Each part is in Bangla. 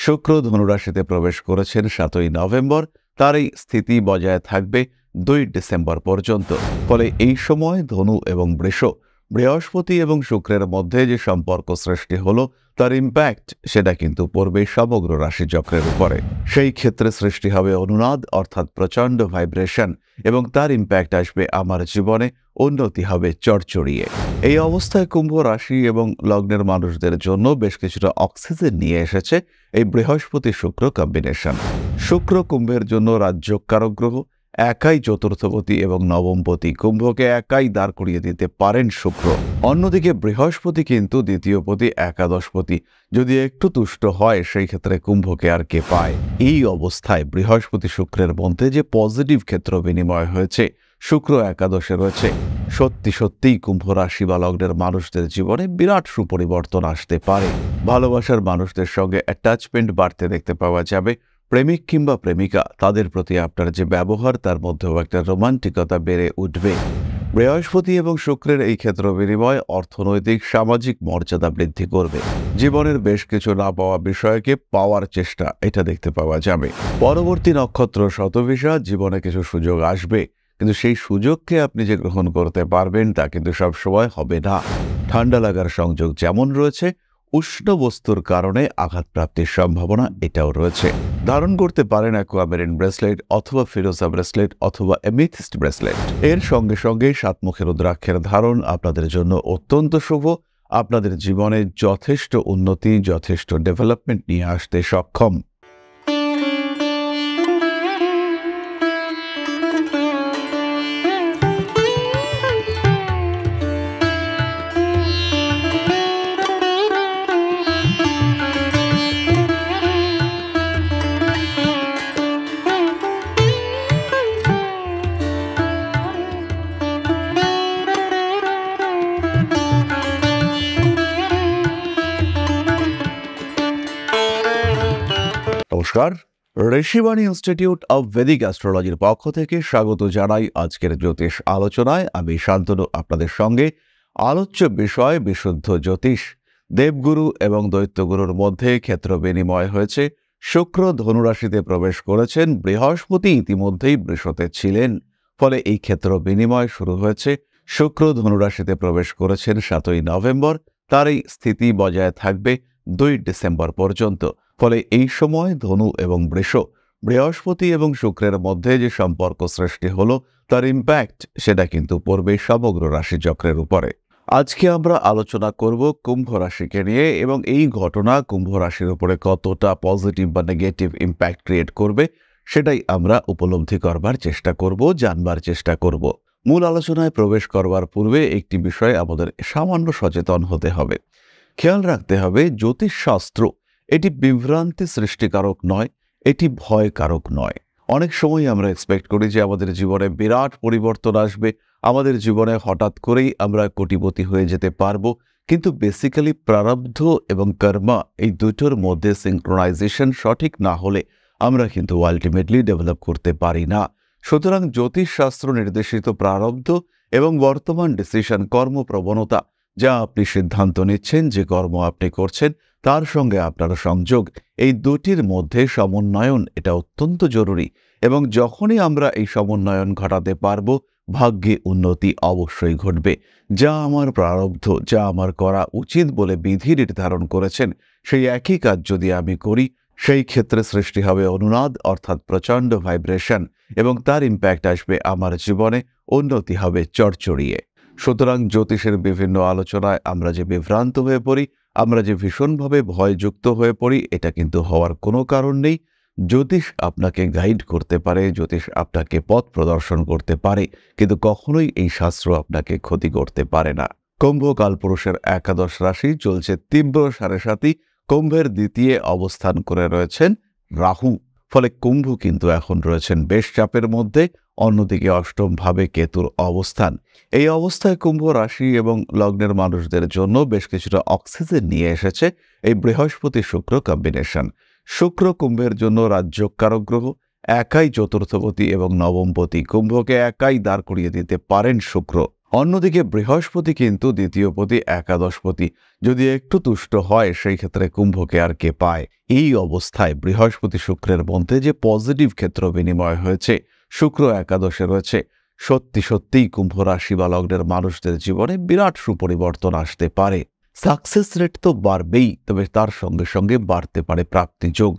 শুক্র ধনুরাশিতে প্রবেশ করেছেন 7ই নভেম্বর। তার এই স্থিতি বজায় থাকবে 2 ডিসেম্বর পর্যন্ত। ফলে এই সময় ধনু এবং বৃষ, বৃহস্পতি এবং শুক্রের মধ্যে যে সম্পর্ক সৃষ্টি হলো তার ইম্প্যাক্ট সেটা কিন্তু পড়বে সমগ্র রাশিচক্রের উপরে। সেই ক্ষেত্রে সৃষ্টি হবে অনুনাদ, অর্থাৎ প্রচণ্ড ভাইব্রেশন, এবং তার ইম্প্যাক্ট আসবে আমার জীবনে, উন্নতি হবে চড়চড়িয়ে। এই অবস্থায় কুম্ভ রাশি এবং লগ্নের মানুষদের জন্য বেশ কিছুটা অক্সিজেন নিয়ে এসেছে এই বৃহস্পতি শুক্র কম্বিনেশন। শুক্র কুম্ভের জন্য রাজ্যকারক গ্রহ, একাই চতুর্থপতি এবং নবমপতি, কুম্ভকে একাই দাঁড় করিয়ে দিতে পারেন শুক্র। অন্যদিকে বৃহস্পতি কিন্তু দ্বিতীয়পতি, একাদশপতি, যদি একটু তুষ্ট হয় সেই ক্ষেত্রে কুম্ভকে আর কে পায়। এই অবস্থায় বৃহস্পতি শুক্রের মধ্যে যে পজিটিভ ক্ষেত্র বিনিময় হয়েছে, শুক্র একাদশে রয়েছে, সত্যি সত্যিই কুম্ভ রাশি বা লগ্নের মানুষদের জীবনে বিরাট সুপরিবর্তন আসতে পারে। ভালোবাসার মানুষদের সঙ্গে অ্যাটাচমেন্ট বাড়তে দেখতে পাওয়া যাবে। প্রেমিক কিংবা প্রেমিকা, তাদের প্রতি আপনার যে ব্যবহার তার মধ্যেও একটা রোমান্টিকতা বেড়ে উঠবে। বৃহস্পতি এবং শুক্রের এই ক্ষেত্র বিনিময় অর্থনৈতিক সামাজিক মর্যাদা বৃদ্ধি করবে। জীবনের বেশ কিছু না পাওয়া বিষয়কে পাওয়ার চেষ্টা, এটা দেখতে পাওয়া যাবে। পরবর্তী নক্ষত্র শতভিষা, জীবনে কিছু সুযোগ আসবে, কিন্তু সেই সুযোগকে আপনি যে গ্রহণ করতে পারবেন তা কিন্তু সবসময় হবে না। ঠান্ডা লাগার সংযোগ যেমন রয়েছে, উষ্ণ বস্তুর কারণে আঘাতপ্রাপ্তির সম্ভাবনা এটাও রয়েছে। ধারণ করতে পারেন অ্যাকুয়ামেরিন ব্রেসলেট অথবা ফিরোজা ব্রেসলেট অথবা এমিথিস্ট ব্রেসলেট। এর সঙ্গে সঙ্গে সাতমুখী রুদ্রাক্ষের ধারণ আপনাদের জন্য অত্যন্ত শুভ। আপনাদের জীবনে যথেষ্ট উন্নতি, যথেষ্ট ডেভেলপমেন্ট নিয়ে আসতে সক্ষম। নমস্কার, ঋষিবাণী ইনস্টিটিউট অব ভেদিক অ্যাস্ট্রোলজির পক্ষ থেকে স্বাগত জানাই আজকের জ্যোতিষ আলোচনায়। আমি শান্তনু আপনাদের সঙ্গে। আলোচ্য বিষয় বিশুদ্ধ জ্যোতিষ। দেবগুরু এবং দৈত্যগুরুর মধ্যে ক্ষেত্র বিনিময় হয়েছে। শুক্র ধনুরাশিতে প্রবেশ করেছেন, বৃহস্পতি ইতিমধ্যেই বৃষতে ছিলেন। ফলে এই ক্ষেত্র বিনিময় শুরু হয়েছে। শুক্র ধনুরাশিতে প্রবেশ করেছেন 7ই নভেম্বর। তার এই স্থিতি বজায় থাকবে 2 ডিসেম্বর পর্যন্ত। ফলে এই সময় ধনু এবং বৃষ, বৃহস্পতি এবং শুক্রের মধ্যে যে সম্পর্ক সৃষ্টি হলো তার ইম্প্যাক্ট সেটা কিন্তু পড়বে সমগ্র রাশিচক্রের উপরে। আজকে আমরা আলোচনা করব কুম্ভ রাশিকে নিয়ে, এবং এই ঘটনা কুম্ভ রাশির উপরে কতটা পজিটিভ বা নেগেটিভ ইম্প্যাক্ট ক্রিয়েট করবে সেটাই আমরা উপলব্ধি করবার চেষ্টা করব, জানবার চেষ্টা করব। মূল আলোচনায় প্রবেশ করবার পূর্বে একটি বিষয়ে আমাদের সামান্য সচেতন হতে হবে। খেয়াল রাখতে হবে, জ্যোতিষশাস্ত্র এটি বিভ্রান্তি সৃষ্টিকারক নয়, এটি ভয়কারক নয়। অনেক সময় আমরা এক্সপেক্ট করি যে আমাদের জীবনে বিরাট পরিবর্তন আসবে, আমাদের জীবনে হঠাৎ করেই আমরা কোটিপতি হয়ে যেতে পারবো, কিন্তু বেসিক্যালি প্রারব্ধ এবং কর্মা এই দুটোর মধ্যে সিঙ্ক্রোনাইজেশন সঠিক না হলে আমরা কিন্তু আলটিমেটলি ডেভেলপ করতে পারি না। সুতরাং জ্যোতিষশাস্ত্র নির্দেশিত প্রারব্ধ এবং বর্তমান ডিসিশন, কর্মপ্রবণতা, যা আপনি সিদ্ধান্ত নিচ্ছেন, যে কর্ম আপনি করছেন তার সঙ্গে আপনার সংযোগ, এই দুটির মধ্যে সমন্বয়ন এটা অত্যন্ত জরুরি। এবং যখনই আমরা এই সমন্বয়ন ঘটাতে পারব, ভাগ্যে উন্নতি অবশ্যই ঘটবে। যা আমার প্রারব্ধ, যা আমার করা উচিত বলে বিধি নির্ধারণ করেছেন, সেই একই কাজ যদি আমি করি, সেই ক্ষেত্রে সৃষ্টি হবে অনুনাদ, অর্থাৎ প্রচণ্ড ভাইব্রেশন, এবং তার ইম্প্যাক্ট আসবে আমার জীবনে, উন্নতি হবে চড়চড়িয়ে। সুতরাং জ্যোতিষের বিভিন্ন আলোচনায় আমরা যে বিভ্রান্ত হয়ে পড়ি, আমরা যে ভীষণভাবে ভয়যুক্ত হয়ে পড়ি, এটা কিন্তু হওয়ার কোনো কারণ নেই। জ্যোতিষ আপনাকে গাইড করতে পারে, জ্যোতিষ আপনাকে পথ প্রদর্শন করতে পারে, কিন্তু কখনোই এই শাস্ত্র আপনাকে ক্ষতি করতে পারে না। কুম্ভ কালপুরুষের একাদশ রাশি, চলছে তীব্র সাড়ে-সাতি। কুম্ভের দ্বিতীয় অবস্থান করে রয়েছেন রাহু। ফলে কুম্ভ কিন্তু এখন রয়েছেন বেশ চাপের মধ্যে। অন্যদিকে অষ্টম ভাবে কেতুর অবস্থান। এই অবস্থায় কুম্ভ রাশি এবং লগ্নের মানুষদের জন্য বেশ কিছুটা অক্সিজেন নিয়ে এসেছে এই বৃহস্পতি শুক্র কম্বিনেশন। শুক্র কুম্ভের জন্য রাজ্যকারক গ্রহ, একাই চতুর্থপতি এবং নবমপতি, কুম্ভকে একাই দাঁড় করিয়ে দিতে পারেন শুক্র। অন্যদিকে বৃহস্পতি কিন্তু দ্বিতীয়পতি একাদশপতি, যদি একটু তুষ্ট হয় সেই ক্ষেত্রে কুম্ভকে আর কে পায়। এই অবস্থায় বৃহস্পতি শুক্রের মধ্যে যে পজিটিভ ক্ষেত্র বিনিময় হয়েছে, শুক্র একাদশে রয়েছে, সত্যি সত্যিই কুম্ভ রাশি বা লগ্নের মানুষদের জীবনে বিরাট সুপরিবর্তন আসতে পারে। সাকসেস রেট তো বাড়বেই, তবে তার সঙ্গে সঙ্গে বাড়তে পারে প্রাপ্তিযোগ।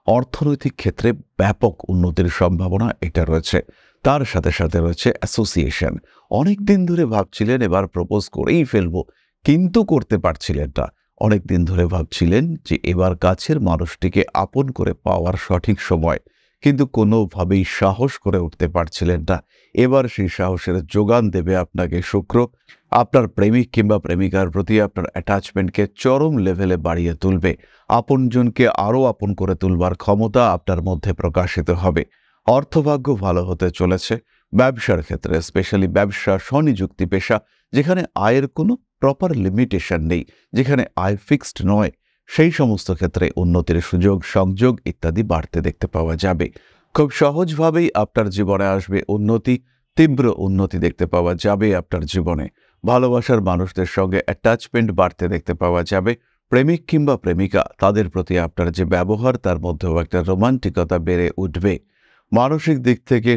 অর্থনৈতিক ক্ষেত্রে ব্যাপক উন্নতির সম্ভাবনা এটা রয়েছে। তার সাথে সাথে রয়েছে অ্যাসোসিয়েশন। অনেক দিন ধরে ভাবছিলেন এবার প্রপোজ করেই ফেলবো, কিন্তু করতে পারছিলেন না। অনেক দিন ধরে ভাবছিলেন যে এবার কাছের মানুষটিকে আপন করে পাওয়ার সঠিক সময়, কিন্তু কোনোভাবেই সাহস করে উঠতে পারছিলেন না। এবার সেই সাহসের যোগান দেবে আপনাকে শুক্র। আপনার প্রেমিক কিংবা প্রেমিকার প্রতি আপনার অ্যাটাচমেন্টকে চরম লেভেলে বাড়িয়ে তুলবে। আপনজনকে আরও আপন করে তুলবার ক্ষমতা আপনার মধ্যে প্রকাশিত হবে। অর্থভাগ্য ভালো হতে চলেছে। ব্যবসার ক্ষেত্রে, স্পেশালি ব্যবসা, স্বনিযুক্তি পেশা, যেখানে আয়ের কোনো প্রপার লিমিটেশন নেই, যেখানে আয় ফিক্সড নয়, সেই সমস্ত ক্ষেত্রে উন্নতির সুযোগ সংযোগ ইত্যাদি বাড়তে দেখতে পাওয়া যাবে। খুব সহজভাবেই আপনার জীবনে আসবে উন্নতি, তীব্র উন্নতি দেখতে পাওয়া যাবে আপনার জীবনে। ভালোবাসার মানুষদের সঙ্গে অ্যাটাচমেন্ট বাড়তে দেখতে পাওয়া যাবে। প্রেমিক কিংবা প্রেমিকা, তাদের প্রতি আপনার যে ব্যবহার, তার মধ্যেও একটা রোমান্টিকতা বেড়ে উঠবে। মানসিক দিক থেকে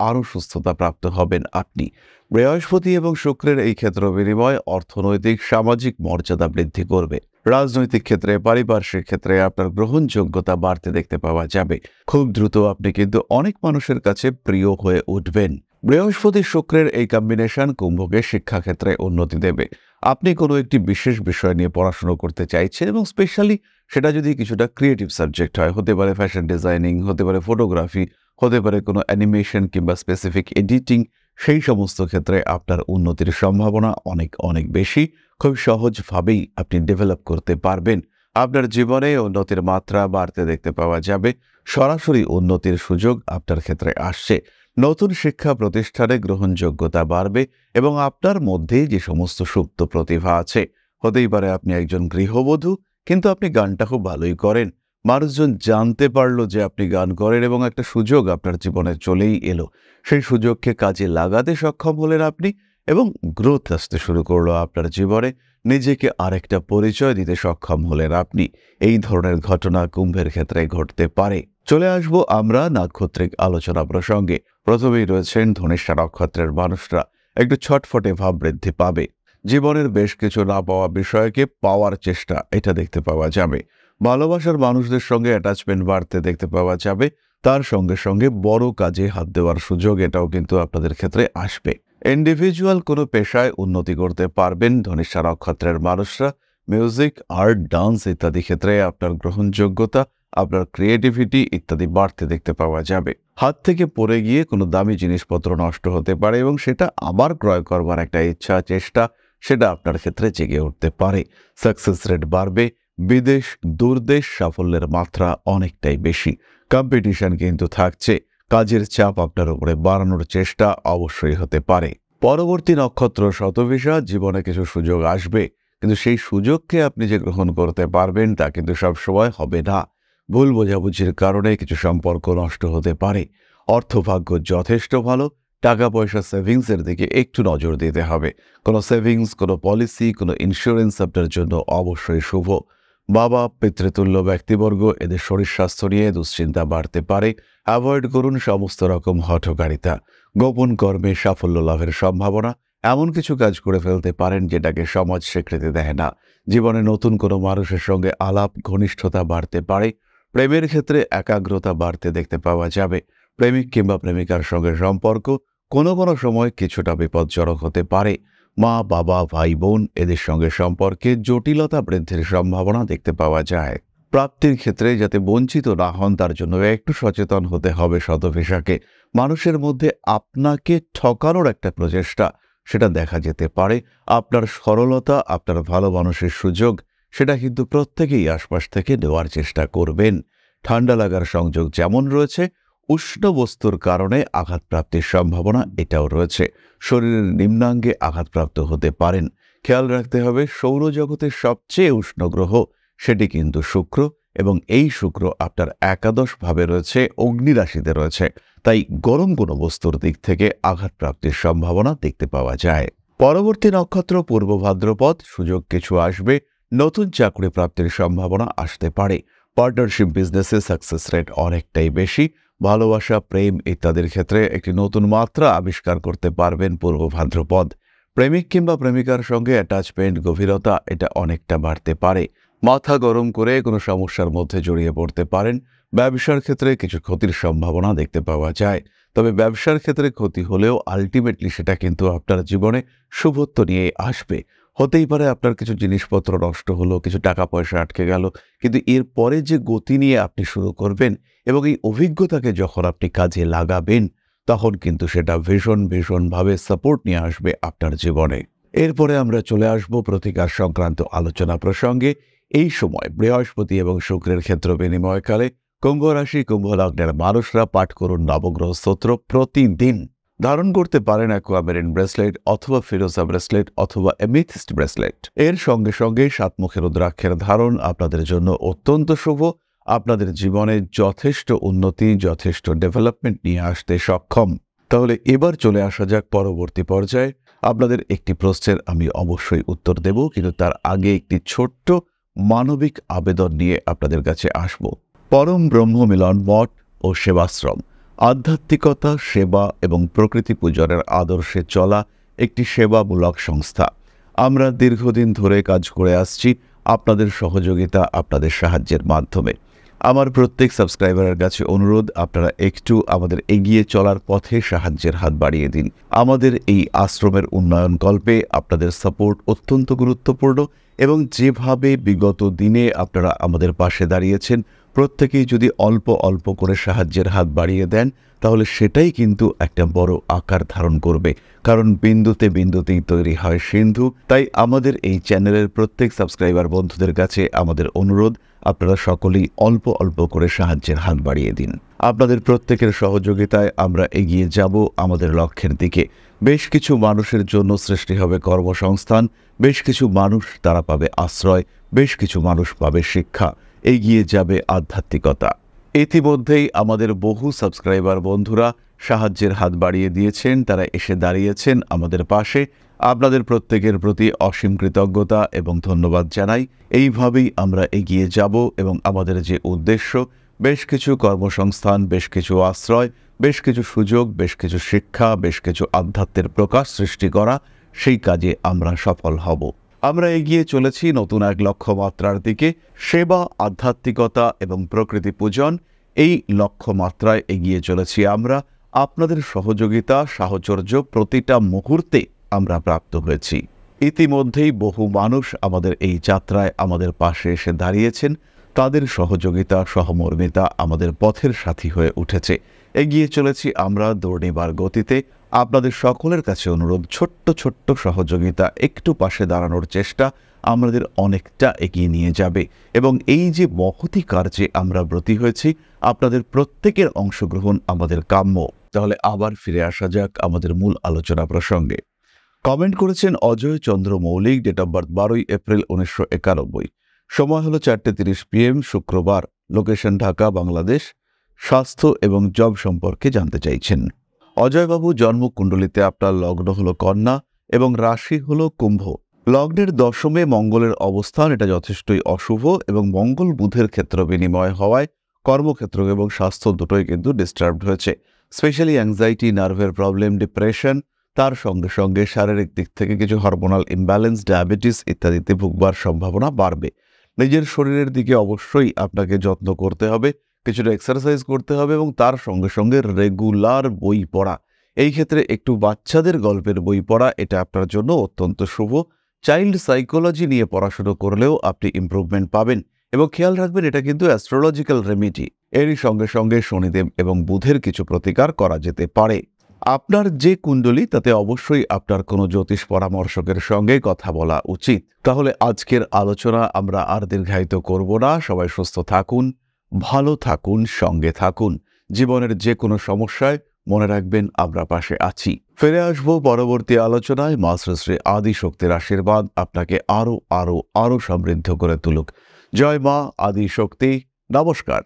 আরও সুস্থতা প্রাপ্ত হবেন আপনি। বৃহস্পতি এবং শুক্রের এই ক্ষেত্র বিনিময় অর্থনৈতিক সামাজিক মর্যাদা বৃদ্ধি করবে। রাজনৈতিক ক্ষেত্রে, পারিপার্শ্বিক ক্ষেত্রে আপনার গ্রহণযোগ্যতা বাড়তে দেখতে পাওয়া যাবে। খুব দ্রুত আপনি কিন্তু অনেক মানুষের কাছে প্রিয় হয়ে উঠবেন। বৃহস্পতি শুক্রের এই কম্বিনেশন কুম্ভকে শিক্ষাক্ষেত্রে উন্নতি দেবে। আপনি কোনো একটি বিশেষ বিষয় নিয়ে পড়াশোনা করতে চাইছেন এবং স্পেশালি সেটা যদি কিছুটা ক্রিয়েটিভ সাবজেক্ট হয়, হতে পারে ফ্যাশন ডিজাইনিং, হতে পারে ফটোগ্রাফি, হতে পারে কোনো অ্যানিমেশন কিংবা স্পেসিফিক এডিটিং, সেই সমস্ত ক্ষেত্রে আপনার উন্নতির সম্ভাবনা অনেক অনেক বেশি। খুব সহজভাবেই আপনি ডেভেলপ করতে পারবেন। আপনার জীবনে উন্নতির মাত্রা বাড়তে দেখতে পাওয়া যাবে। সরাসরি উন্নতির সুযোগ আপনার ক্ষেত্রে আসছে। নতুন শিক্ষা প্রতিষ্ঠানে গ্রহণযোগ্যতা বাড়বে এবং আপনার মধ্যে যে সমস্ত সুপ্ত প্রতিভা আছে, হতেই পারে আপনি একজন গৃহবধূ, কিন্তু আপনি গানটা খুব ভালোই করেন। মানুষজন জানতে পারলো যে আপনি গান করেন এবং একটা সুযোগ আপনার জীবনে চলেই এলো। সেই সুযোগকে কাজে লাগাতে সক্ষম হলেন আপনি এবং গ্রোথ আসতে শুরু করলো আপনার জীবনে। নিজেকে আরেকটা পরিচয় দিতে সক্ষম হলেন আপনি। এই ধরনের ঘটনা কুম্ভের ক্ষেত্রে ঘটতে পারে। চলে আসবো আমরা নাক্ষত্রিক আলোচনা প্রসঙ্গে। প্রথমেই রয়েছেন ধনিষ্ঠা নক্ষত্রের মানুষরা। একটু ছটফটে ভাব বৃদ্ধি পাবে। জীবনের বেশ কিছু না পাওয়া বিষয়কে পাওয়ার চেষ্টা, এটা দেখতে পাওয়া যাবে। ভালোবাসার মানুষদের সঙ্গে অ্যাটাচমেন্ট বাড়তে দেখতে পাওয়া যাবে। তার সঙ্গে সঙ্গে বড় কাজে হাত দেওয়ার সুযোগ এটাও কিন্তু আপনাদের ক্ষেত্রে আসবে। ইন্ডিভিজুয়াল কোনো পেশায় উন্নতি করতে পারবেন ধনিষ্ঠা নক্ষত্রের মানুষরা। মিউজিক, আর্ট, ডান্স ইত্যাদি ক্ষেত্রে আপনার গ্রহণযোগ্যতা, আপনার ক্রিয়েটিভিটি ইত্যাদি বাড়তে দেখতে পাওয়া যাবে। হাত থেকে পড়ে গিয়ে কোনো দামি জিনিসপত্র নষ্ট হতে পারে এবং সেটা আবার ক্রয় করবার একটা ইচ্ছা, চেষ্টা, সেটা আপনার ক্ষেত্রে জেগে উঠতে পারে। সাকসেস রেট বাড়বে। বিদেশ, দূরদেশ সাফল্যের মাত্রা অনেকটাই বেশি। কম্পিটিশন কিন্তু থাকছে। কাজের চাপ আপনার উপরে বাড়ানোর চেষ্টা অবশ্যই হতে পারে। পরবর্তী নক্ষত্র শতভিষা। জীবনে কিছু সুযোগ আসবে, কিন্তু সেই সুযোগকে আপনি যে গ্রহণ করতে পারবেন তা কিন্তু সবসময় হবে না। ভুল বোঝাবুঝির কারণে কিছু সম্পর্ক নষ্ট হতে পারে। অর্থভাগ্য যথেষ্ট ভালো। টাকা পয়সা সেভিংসের দিকে একটু নজর দিতে হবে। কোনো সেভিংস, কোনো পলিসি, কোনো ইন্স্যুরেন্স আপনার জন্য অবশ্যই শুভ। বাবা, পিতৃতুল্য ব্যক্তিবর্গ, এদের শরীর স্বাস্থ্য নিয়ে দুশ্চিন্তা বাড়তে পারে। অ্যাভয়েড করুন সমস্ত রকম হঠকারিতা। গোপন কর্মে সাফল্য লাভের সম্ভাবনা। এমন কিছু কাজ করে ফেলতে পারেন যেটাকে সমাজ স্বীকৃতি দেয় না। জীবনে নতুন কোনো মানুষের সঙ্গে আলাপ, ঘনিষ্ঠতা বাড়তে পারে। প্রেমের ক্ষেত্রে একাগ্রতা বাড়তে দেখতে পাওয়া যাবে। প্রেমিক কিংবা প্রেমিকার সঙ্গে সম্পর্ক কোনো কোনো সময় কিছুটা বিপজ্জনক হতে পারে। মা, বাবা, ভাই, বোন এদের সঙ্গে সম্পর্কে জটিলতা বৃদ্ধির সম্ভাবনা দেখতে পাওয়া যায়। প্রাপ্তির ক্ষেত্রে যাতে বঞ্চিত না হন তার জন্য একটু সচেতন হতে হবে শতভিষাকে। মানুষের মধ্যে আপনাকে ঠকানোর একটা প্রচেষ্টা, সেটা দেখা যেতে পারে। আপনার সরলতা, আপনার ভালো মানুষের সুযোগ, সেটা কিন্তু প্রত্যেকেই আশপাশ থেকে নেওয়ার চেষ্টা করবেন। ঠান্ডা লাগার সংযোগ যেমন রয়েছে, উষ্ণ বস্তুর কারণে আঘাতপ্রাপ্তির সম্ভাবনা এটাও রয়েছে। শরীরের নিম্নাঙ্গে আঘাতপ্রাপ্ত হতে পারেন। খেয়াল রাখতে হবে সৌরজগতের সবচেয়ে উষ্ণ গ্রহ সেটি কিন্তু শুক্র, এবং এই শুক্র আপনার একাদশ ভাবে রয়েছে, অগ্নি রাশিতে রয়েছে। তাই গরম কোনো বস্তুর দিক থেকে আঘাতপ্রাপ্তির সম্ভাবনা দেখতে পাওয়া যায়। পরবর্তী নক্ষত্র পূর্ব ভাদ্রপদ, সুযোগ কিছু আসবে, নতুন চাকরি প্রাপ্তির সম্ভাবনা আসতে পারে। পার্টনারশিপ বিজনেসে সাকসেস রেট অনেকটাই বেশি। ভালোবাসা, প্রেম ইত্যাদির ক্ষেত্রে একটি নতুন মাত্রা আবিষ্কার করতে পারবেন পূর্ব ভাদ্রপদ। প্রেমিক কিংবা প্রেমিকার সঙ্গে অ্যাটাচমেন্ট, গভীরতা এটা অনেকটা বাড়তে পারে। মাথা গরম করে কোনো সমস্যার মধ্যে জড়িয়ে পড়তে পারেন। ব্যবসার ক্ষেত্রে কিছু ক্ষতির সম্ভাবনা দেখতে পাওয়া যায়। তবে ব্যবসার ক্ষেত্রে ক্ষতি হলেও আলটিমেটলি সেটা কিন্তু আপনার জীবনে শুভত্ব নিয়ে আসবে। হতেই পারে আপনার কিছু জিনিসপত্র নষ্ট হলো, কিছু টাকা পয়সা আটকে গেল, কিন্তু এরপরে যে গতি নিয়ে আপনি শুরু করবেন এবং এই অভিজ্ঞতাকে যখন আপনি কাজে লাগাবেন, তখন কিন্তু সেটা ভীষণভাবে সাপোর্ট নিয়ে আসবে আপনার জীবনে। এরপরে আমরা চলে আসব প্রতিকার সংক্রান্ত আলোচনা প্রসঙ্গে। এই সময় বৃহস্পতি এবং শুক্রের ক্ষেত্র বিনিময়কালে কুম্ভ রাশি, কুম্ভ লগ্নের মানুষরা পাঠ করুন নবগ্রহ স্তোত্র প্রতিদিন। ধারণ করতে পারেন অ্যাকোয়ামেরিন ব্রেসলেট অথবা ফিরোজা ব্রেসলেট অথবা এমিথিস্ট ব্রেসলেট। এর সঙ্গে সঙ্গে সাতমুখী রুদ্রাক্ষের ধারণ আপনাদের জন্য অত্যন্ত শুভ, আপনাদের জীবনে যথেষ্ট উন্নতি, যথেষ্ট ডেভেলপমেন্ট নিয়ে আসতে সক্ষম। তাহলে এবার চলে আসা যাক পরবর্তী পর্যায়ে। আপনাদের একটি প্রশ্নের আমি অবশ্যই উত্তর দেব, কিন্তু তার আগে একটি ছোট্ট মানবিক আবেদন নিয়ে আপনাদের কাছে আসব। পরম ব্রহ্ম মিলন মঠ ও সেবাশ্রম আধ্যাত্মিকতা, সেবা এবং প্রকৃতি পূজনের আদর্শে চলা একটি সেবামূলক সংস্থা। আমরা দীর্ঘদিন ধরে কাজ করে আসছি আপনাদের সহযোগিতা, আপনাদের সাহায্যের মাধ্যমে। আমার প্রত্যেক সাবস্ক্রাইবারের কাছে অনুরোধ, আপনারা একটু আমাদের এগিয়ে চলার পথে সাহায্যের হাত বাড়িয়ে দিন। আমাদের এই আশ্রমের উন্নয়ন কল্পে আপনাদের সাপোর্ট অত্যন্ত গুরুত্বপূর্ণ এবং যেভাবে বিগত দিনে আপনারা আমাদের পাশে দাঁড়িয়েছেন, প্রত্যেকেই যদি অল্প অল্প করে সাহায্যের হাত বাড়িয়ে দেন, তাহলে সেটাই কিন্তু একটা বড় আকার ধারণ করবে। কারণ বিন্দুতে বিন্দুতেই তৈরি হয় সিন্ধু। তাই আমাদের এই চ্যানেলের প্রত্যেক সাবস্ক্রাইবার বন্ধুদের কাছে আমাদের অনুরোধ, আপনারা সকলেই অল্প অল্প করে সাহায্যের হাত বাড়িয়ে দিন। আপনাদের প্রত্যেকের সহযোগিতায় আমরা এগিয়ে যাব আমাদের লক্ষ্যের দিকে। বেশ কিছু মানুষের জন্য সৃষ্টি হবে কর্মসংস্থান, বেশ কিছু মানুষ তারা পাবে আশ্রয়, বেশ কিছু মানুষ পাবে শিক্ষা, এগিয়ে যাবে আধ্যাত্মিকতা। ইতিমধ্যেই আমাদের বহু সাবস্ক্রাইবার বন্ধুরা সাহায্যের হাত বাড়িয়ে দিয়েছেন, তারা এসে দাঁড়িয়েছেন আমাদের পাশে। আপনাদের প্রত্যেকের প্রতি অসীম কৃতজ্ঞতা এবং ধন্যবাদ জানাই। এইভাবেই আমরা এগিয়ে যাব এবং আমাদের যে উদ্দেশ্য, বেশ কিছু কর্মসংস্থান, বেশ কিছু আশ্রয়, বেশ কিছু সুযোগ, বেশ কিছু শিক্ষা, বেশ কিছু আধ্যাত্মের প্রকাশ সৃষ্টি করা, সেই কাজে আমরা সফল হব। আমরা এগিয়ে চলেছি নতুন এক লক্ষ্যমাত্রার দিকে। সেবা, আধ্যাত্মিকতা এবং প্রকৃতি পূজন, এই লক্ষ্যমাত্রায় এগিয়ে চলেছি আমরা। আপনাদের সহযোগিতা, সাহচর্য প্রতিটা মুহূর্তে আমরা প্রাপ্ত হয়েছি। ইতিমধ্যেই বহু মানুষ আমাদের এই যাত্রায় আমাদের পাশে এসে দাঁড়িয়েছেন। তাদের সহযোগিতা, সহমর্মিতা আমাদের পথের সাথী হয়ে উঠেছে। এগিয়ে চলেছি আমরা দৌড়নিবার গতিতে। আপনাদের সকলের কাছে অনুরোধ, ছোট্ট ছোট্ট সহযোগিতা, একটু পাশে দাঁড়ানোর চেষ্টা আমাদের অনেকটা এগিয়ে নিয়ে যাবে এবং এই যে মহতি কার্যে আমরা ব্রতী হয়েছি, আপনাদের প্রত্যেকের অংশগ্রহণ আমাদের কাম্য। তাহলে আবার ফিরে আসা যাক আমাদের মূল আলোচনা প্রসঙ্গে। কমেন্ট করেছেন অজয় চন্দ্র মৌলিক, ডেট অফ বার্থ 12 এপ্রিল 1991, সময় হলো 4:30 PM, শুক্রবার, লোকেশন ঢাকা, বাংলাদেশ। স্বাস্থ্য এবং জব সম্পর্কে জানতে চাইছেন। অজয়বাবু, জন্মকুণ্ডলিতে আপনার লগ্ন হলো কন্যা এবং রাশি হলো কুম্ভ। লগ্নের দশমে মঙ্গলের অবস্থান, এটা যথেষ্টই অশুভ এবং মঙ্গল বুধের ক্ষেত্র বিনিময় হওয়ায় কর্মক্ষেত্র এবং স্বাস্থ্য দুটোই কিন্তু ডিস্টার্বড হয়েছে। স্পেশালি অ্যাংজাইটি, নার্ভের প্রবলেম, ডিপ্রেশন, তার সঙ্গে সঙ্গে শারীরিক দিক থেকে কিছু হরমোনাল ইমব্যালেন্স, ডায়াবেটিস ইত্যাদিতে ভুগবার সম্ভাবনা বাড়বে। নিজের শরীরের দিকে অবশ্যই আপনাকে যত্ন করতে হবে, কিছুটা এক্সারসাইজ করতে হবে এবং তার সঙ্গে সঙ্গে রেগুলার বই পড়া। এই ক্ষেত্রে একটু বাচ্চাদের গল্পের বই পড়া, এটা আপনার জন্য অত্যন্ত শুভ। চাইল্ড সাইকোলজি নিয়ে পড়াশুনো করলেও আপনি ইমপ্রুভমেন্ট পাবেন এবং খেয়াল রাখবেন এটা কিন্তু অ্যাস্ট্রোলজিক্যাল রেমেডি। এরই সঙ্গে সঙ্গে শনিদেব এবং বুধের কিছু প্রতিকার করা যেতে পারে। আপনার যে কুণ্ডলী, তাতে অবশ্যই আপনার কোনো জ্যোতিষ পরামর্শকের সঙ্গে কথা বলা উচিত। তাহলে আজকের আলোচনা আমরা আর দীর্ঘায়িত করব না। সবাই সুস্থ থাকুন, ভালো থাকুন, সঙ্গে থাকুন। জীবনের যে কোনো সমস্যায় মনে রাখবেন আমরা পাশে আছি। ফিরে আসবো পরবর্তী আলোচনায়। মা শ্রী আদি শক্তির আশীর্বাদ আপনাকে আরো আরো আরো সমৃদ্ধ করে তুলুক। জয় মা আদি শক্তি। নমস্কার।